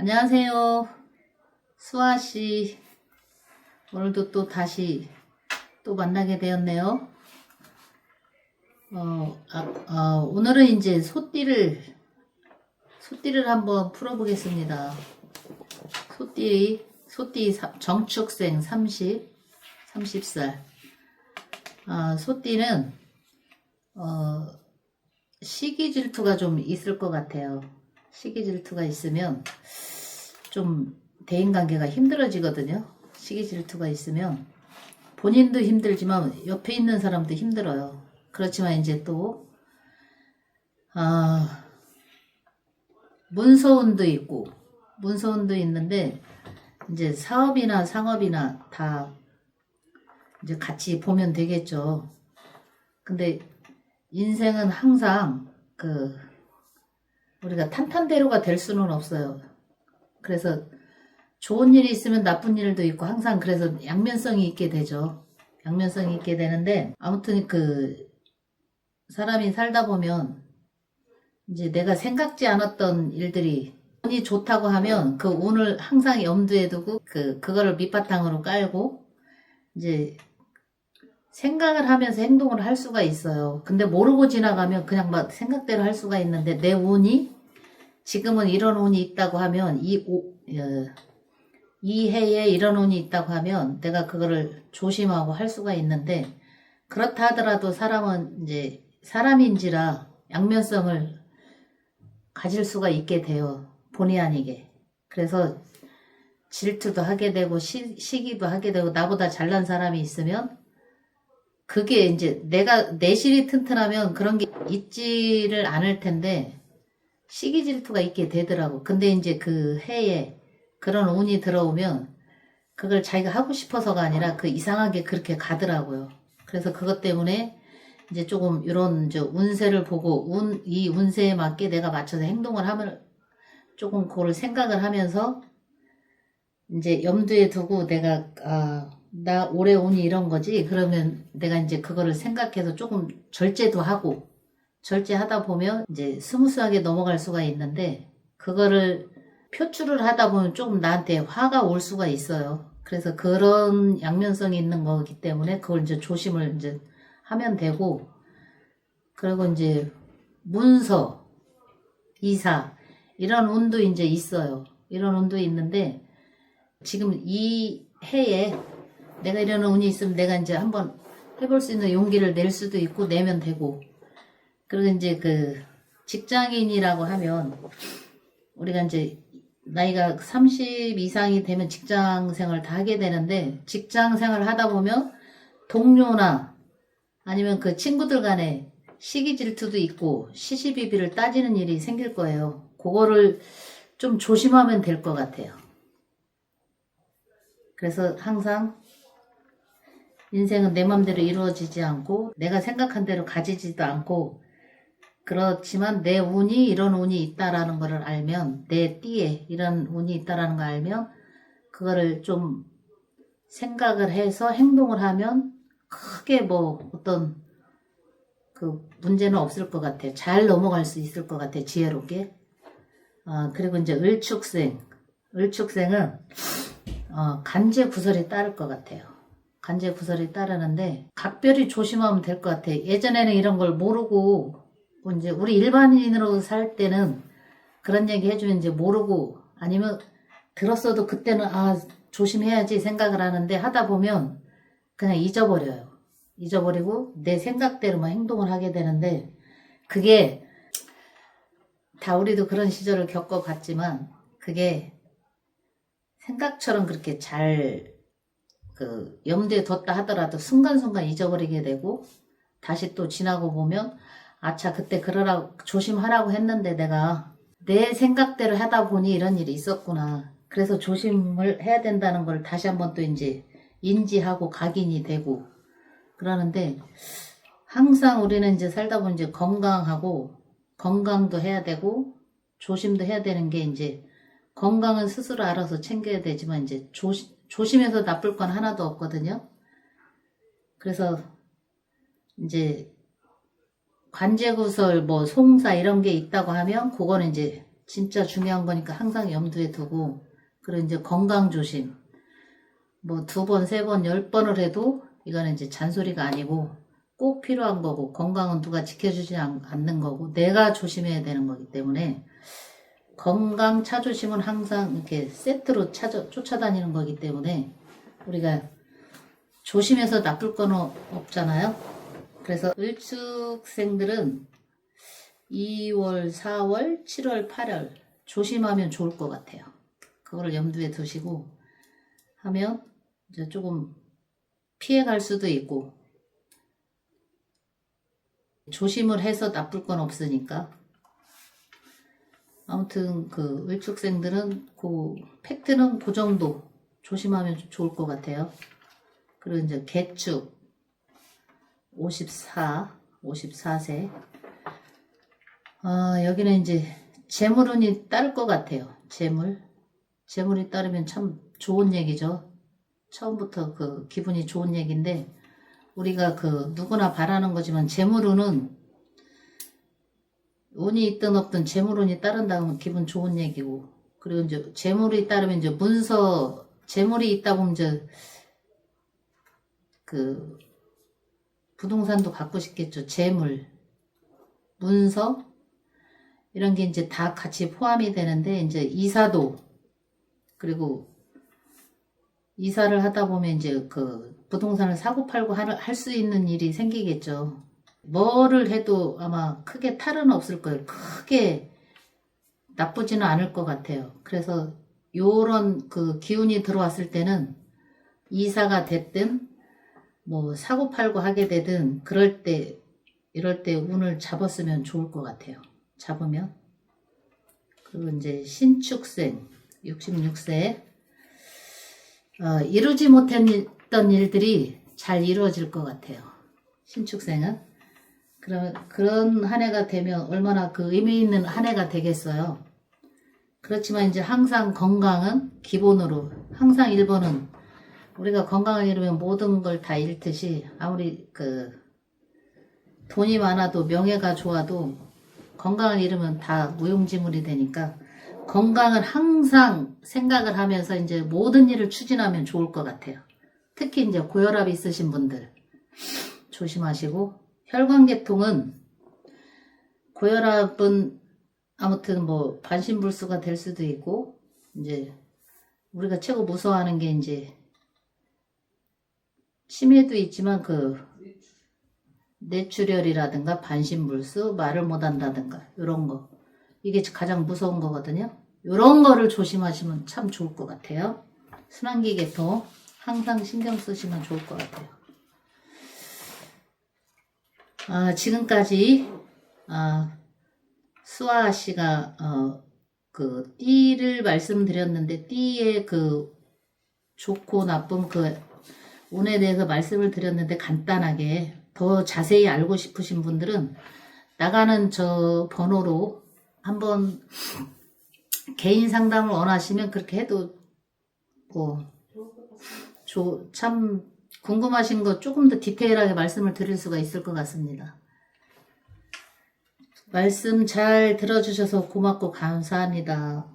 안녕하세요. 수아씨. 오늘도 또 다시 또 만나게 되었네요. 오늘은 이제 소띠를 한번 풀어보겠습니다. 소띠 정축생 30살. 소띠는, 시기 질투가 좀 있을 것 같아요. 시기 질투가 있으면 좀 대인관계가 힘들어지거든요. 시기 질투가 있으면 본인도 힘들지만 옆에 있는 사람도 힘들어요. 그렇지만 이제 또 문서운도 있고 문서운도 있는데 이제 사업이나 상업이나 다 이제 같이 보면 되겠죠. 근데 인생은 항상 우리가 탄탄대로가 될 수는 없어요. 그래서 좋은 일이 있으면 나쁜 일도 있고 항상 그래서 양면성이 있게 되죠. 양면성이 있게 되는데 아무튼 사람이 살다 보면 이제 내가 생각지 않았던 일들이 운이 좋다고 하면 그 운을 항상 염두에 두고 그거를 밑바탕으로 깔고 이제 생각을 하면서 행동을 할 수가 있어요. 근데 모르고 지나가면 그냥 막 생각대로 할 수가 있는데 내 운이 지금은 이런 운이 있다고 하면 이 해에 이런 운이 있다고 하면 내가 그거를 조심하고 할 수가 있는데 그렇다 하더라도 사람은 이제 사람인지라 양면성을 가질 수가 있게 돼요. 본의 아니게. 그래서 질투도 하게 되고 시기도 하게 되고 나보다 잘난 사람이 있으면 그게 이제 내가 내실이 튼튼하면 그런 게 있지를 않을 텐데 시기 질투가 있게 되더라고. 근데 이제 그 해에 그런 운이 들어오면 그걸 자기가 하고 싶어서가 아니라 이상하게 그렇게 가더라고요. 그래서 그것 때문에 이제 조금 이런 운세를 보고 이 운세에 맞게 내가 맞춰서 행동을 하면 조금 그걸 생각을 하면서 이제 염두에 두고 내가 나 올해 운이 이런 거지. 그러면 내가 이제 그거를 생각해서 조금 절제도 하고 절제하다 보면 이제 스무스하게 넘어갈 수가 있는데 그거를 표출을 하다 보면 조금 나한테 화가 올 수가 있어요. 그래서 그런 양면성이 있는 거기 때문에 그걸 이제 조심을 이제 하면 되고 그리고 이제 문서, 이사 이런 운도 이제 있어요. 이런 운도 있는데 지금 이 해에 내가 이런 운이 있으면 내가 이제 한번 해볼 수 있는 용기를 낼 수도 있고 내면 되고 그리고 이제 직장인이라고 하면 우리가 이제 나이가 30 이상이 되면 직장 생활을 다 하게 되는데 직장 생활을 하다 보면 동료나 아니면 친구들 간에 시기 질투도 있고 시시비비를 따지는 일이 생길 거예요. 그거를 좀 조심하면 될 것 같아요. 그래서 항상 인생은 내 맘대로 이루어지지 않고 내가 생각한 대로 가지지도 않고 그렇지만 내 운이 이런 운이 있다라는 것을 알면 내 띠에 이런 운이 있다라는 걸 알면 그거를 좀 생각을 해서 행동을 하면 크게 어떤 문제는 없을 것 같아요. 잘 넘어갈 수 있을 것 같아요. 지혜롭게. 그리고 이제 을축생은 간제 구설이 따를 것 같아요. 간제 구설이 따르는데 각별히 조심하면 될 것 같아요. 예전에는 이런 걸 모르고 이제 우리 일반인으로 살 때는 그런 얘기 해주면 이제 모르고 아니면 들었어도 그때는 조심해야지 생각을 하는데 하다 보면 그냥 잊어버려요. 잊어버리고 내 생각대로만 행동을 하게 되는데 그게 다 우리도 그런 시절을 겪어봤지만 그게 생각처럼 그렇게 잘 염두에 뒀다 하더라도 순간순간 잊어버리게 되고 다시 또 지나고 보면 아차 그때 그러라고 조심하라고 했는데 내가 내 생각대로 하다 보니 이런 일이 있었구나. 그래서 조심을 해야 된다는 걸 다시 한번 또 이제 인지하고 각인이 되고 그러는데 항상 우리는 이제 살다 보니 이제 건강도 해야 되고 조심도 해야 되는 게 이제 건강은 스스로 알아서 챙겨야 되지만 이제 조심해서 나쁠 건 하나도 없거든요. 그래서 이제 관제구설, 송사 이런 게 있다고 하면 그거는 이제 진짜 중요한 거니까 항상 염두에 두고, 그리고 이제 건강 조심. 뭐 2번, 3번, 10번을 해도 이거는 이제 잔소리가 아니고 꼭 필요한 거고, 건강은 누가 지켜주지 않는 거고, 내가 조심해야 되는 거기 때문에 건강 차조심은 항상 이렇게 세트로 쫓아다니는 거기 때문에 우리가 조심해서 나쁠 건 없잖아요. 그래서 을축생들은 2월, 4월, 7월, 8월 조심하면 좋을 것 같아요. 그거를 염두에 두시고 하면 이제 조금 피해갈 수도 있고, 조심을 해서 나쁠 건 없으니까. 아무튼 그 을축생들은 그 팩트는 그 정도 조심하면 좋을 것 같아요. 그리고 이제 개축 54세. 여기는 이제 재물운이 따를 것 같아요. 재물이 따르면 참 좋은 얘기죠. 처음부터 그 기분이 좋은 얘기인데, 우리가 그 누구나 바라는 거지만 재물운은 운이 있든 없든 재물운이 따른다면 기분 좋은 얘기고, 그리고 이제 재물이 따르면 이제 문서, 재물이 있다 보면 이제 그 부동산도 갖고 싶겠죠. 재물, 문서 이런 게 이제 다 같이 포함이 되는데, 이제 이사도, 그리고 이사를 하다 보면 이제 그 부동산을 사고 팔고 할 수 있는 일이 생기겠죠. 뭐를 해도 아마 크게 탈은 없을 거예요. 크게 나쁘지는 않을 것 같아요. 그래서 요런 그 기운이 들어왔을 때는 이사가 됐든 뭐 사고 팔고 하게 되든 이럴 때 운을 잡았으면 좋을 것 같아요. 잡으면. 그리고 이제 신축생 66세 이루지 못했던 일들이 잘 이루어질 것 같아요. 신축생은. 그런 한 해가 되면 얼마나 그 의미 있는 한 해가 되겠어요. 그렇지만 이제 항상 건강은 기본으로, 항상 1번은 우리가 건강을 잃으면 모든 걸 다 잃듯이, 아무리 그 돈이 많아도 명예가 좋아도 건강을 잃으면 다 무용지물이 되니까, 건강을 항상 생각을 하면서 이제 모든 일을 추진하면 좋을 것 같아요. 특히 이제 고혈압이 있으신 분들 조심하시고, 혈관계통은 고혈압은 아무튼 뭐 반신불수가 될 수도 있고, 이제 우리가 최고 무서워하는 게 이제 치매도 있지만 그 뇌출혈이라든가 반신불수, 말을 못한다든가 이런 거, 이게 가장 무서운 거거든요. 이런 거를 조심하시면 참 좋을 것 같아요. 순환기 계통 항상 신경 쓰시면 좋을 것 같아요. 지금까지 수아 씨가 그 띠를 말씀드렸는데, 띠의 그 좋고 나쁨 그 운에 대해서 말씀을 드렸는데, 간단하게 더 자세히 알고 싶으신 분들은 나가는 저 번호로 한번 개인 상담을 원하시면 그렇게 해도 뭐 참 궁금하신 거 조금 더 디테일하게 말씀을 드릴 수가 있을 것 같습니다. 말씀 잘 들어주셔서 고맙고 감사합니다.